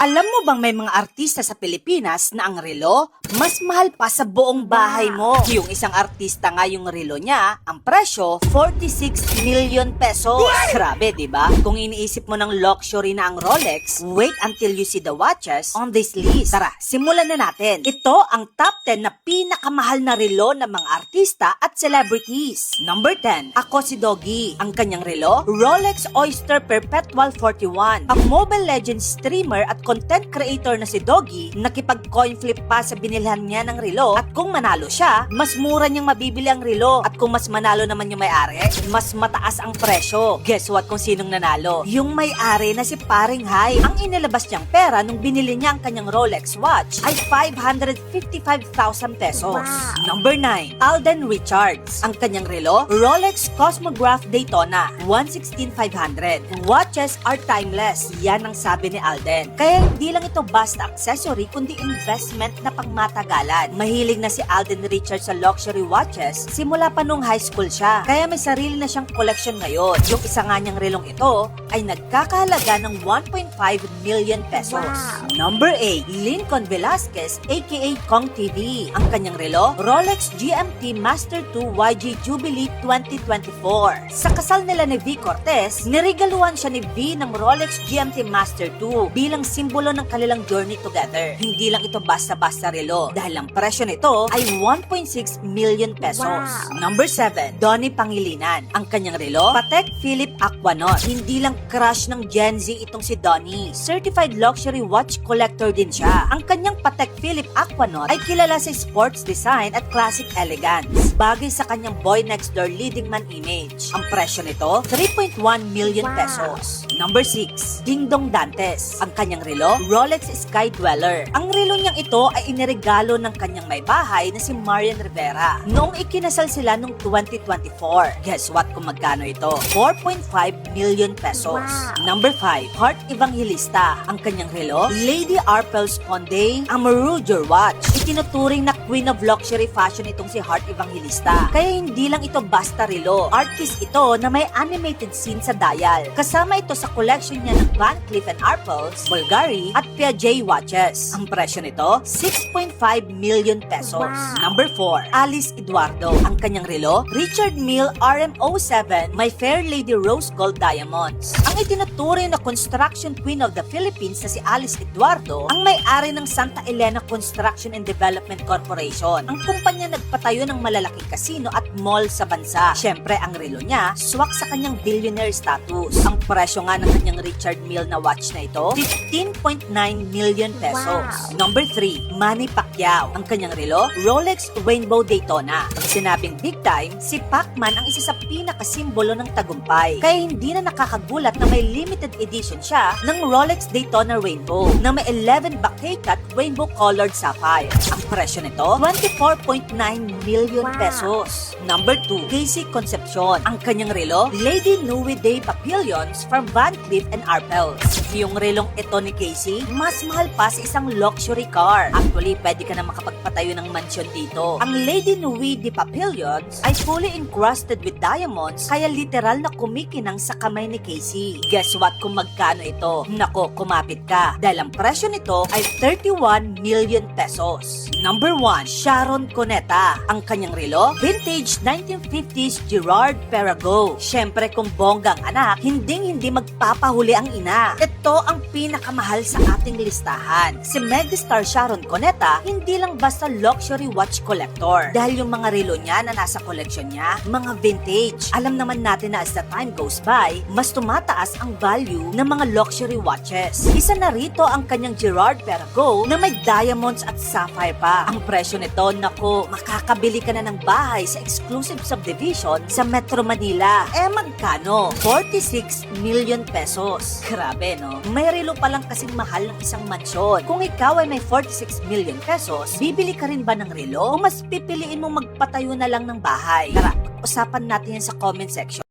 Alam mo bang may mga artista sa Pilipinas na ang relo mas mahal pa sa buong bahay mo? Yung isang artista nga yung relo niya, ang presyo 46 million pesos. Grabe, 'di ba? Kung iniisip mo ng luxury na ang Rolex, wait until you see the watches on this list. Tara, simulan na natin. Ito ang top 10 na pinakamahal na relo ng mga artista at celebrities. Number 10, ako si Doggy. Ang kanyang relo, Rolex Oyster Perpetual 41. Ang Mobile Legends streamer at content creator na si Doggy, nakipag-coin flip pa sa binilhan niya ng relo at kung manalo siya, mas mura niyang mabibili ang relo at kung mas manalo naman yung may-ari, mas mataas ang presyo. Guess what kung sinong nanalo? Yung may-ari na si Paring Hai. Ang inilabas niyang pera nung binili niya ang kanyang Rolex watch ay 555,000 pesos. Wow. Number 9, Alden Richards. Ang kanyang relo, Rolex Cosmograph Daytona 116,500. Watches are timeless. Yan ang sabi ni Alden. Kaya hindi lang ito basta accessory kundi investment na pangmatagalan. Mahilig na si Alden Richards sa luxury watches simula pa nung high school siya. Kaya may sarili na siyang collection ngayon. Yung isa nga niyang relong ito ay nagkakahalaga ng 1.5 million pesos. Wow. Number 8, Lincoln Velasquez aka Kong TV. Ang kanyang relo, Rolex GMT Master 2 YG Jubilee 2024. Sa kasal nila ni V. Cortez, niregaluhan siya ni V ng Rolex GMT Master 2 bilang simbolo ng kanilang journey together. Hindi lang ito basta-basta relo dahil ang presyo nito ay 1.6 million pesos. Wow. Number 7, Donnie Pangilinan. Ang kanyang relo, Patek Philippe Aquanaut. Hindi lang crush ng Gen Z itong si Donnie. Certified luxury watch collector din siya. Ang kanyang Patek Philippe Aquanaut ay kilala sa sports design at classic elegance. Bagay sa kanyang boy next door leading man image. Ang presyo nito, 3.1 million Wow. pesos. Number 6, Ding Dong Dantes. Ang kanyang relo, Rolex Sky Dweller. Ang relo niyang ito ay iniregalo ng kanyang may bahay na si Marian Rivera noong ikinasal sila noong 2024. Guess what kung magkano ito? 4.5 million pesos. Wow. Number 5, Heart Evangelista. Ang kanyang relo, Lady Arpels Ponde Amarujo Watch. Itinuturing na queen of luxury fashion itong si Heart Evangelista. Kaya hindi lang ito basta relo. Artist ito na may animated scene sa dial. Kasama ito sa collection niya ng Van Cleef & Arpels, Bulgari at Piaget watches. Ang presyo nito, 6.5 million pesos. Wow. Number 4, Alice Eduardo. Ang kanyang relo, Richard Mille RM07 My Fair Lady Rose Gold Diamonds. Ang itinuturing na construction queen of the Philippines na si Alice Eduardo, ang may-ari ng Santa Elena Construction and Development Corporation. Ang kumpanya nagpatayo ng malalaking kasino at mall sa bansa. Syempre, ang relo niya, swak sa kanyang billionaire status. Ang presyo nga ng kanyang Richard Mille na watch na ito, 15.9 million pesos. Wow. Number 3, Manny Pacquiao. Ang kanyang relo, Rolex Rainbow Daytona. Pag sinabing big time, si Pacman ang isa sa pinakasimbolo ng tagumpay. Kaya hindi na nakakagulat na may limited edition siya ng Rolex Daytona Rainbow na may 11 Baccarat rainbow colored sapphire. Ang presyo nito, 24.9 million Wow. pesos. Number 2, Casey Concepcion. Ang kanyang relo, Lady Nuit Day Papillons from Van Cleef & Arpels. Yung relong ito ni Casey, mas mahal pa sa isang luxury car. Actually, pwede ka na makapagpatayo ng mansyon dito. Ang Lady Nuit Day Papillons ay fully encrusted with diamonds, kaya literal na kumikinang sa kamay ni Casey. Guess what kung magkano ito? Nako, kumapit ka. Dahil ang presyo nito ay 31 million pesos. Number 1, Sharon Cuneta. Ang kanyang relo, vintage 1950s Gerard Perregaux. Syempre kung bonggang anak, hindi magpapahuli ang ina. Ito ang pinakamahal sa ating listahan. Si megastar Sharon Cuneta, hindi lang basta luxury watch collector. Dahil yung mga relo niya na nasa collection niya, mga vintage. Alam naman natin na as the time goes by, mas tumataas ang value ng mga luxury watches. Isa na rito ang kanyang Gerard Perregaux na may diamonds at sapphire pa. Ang presyo nito, nako, makakabili ka na ng bahay sa exclusive subdivision sa Metro Manila. Magkano? 46 million pesos. Grabe, no? May relo pa lang kasing mahal ng isang mansyon. Kung ikaw ay may 46 million pesos, bibili ka rin ba ng relo? O mas pipiliin mo magpatayo na lang ng bahay? Tara, usapan natin yan sa comment section.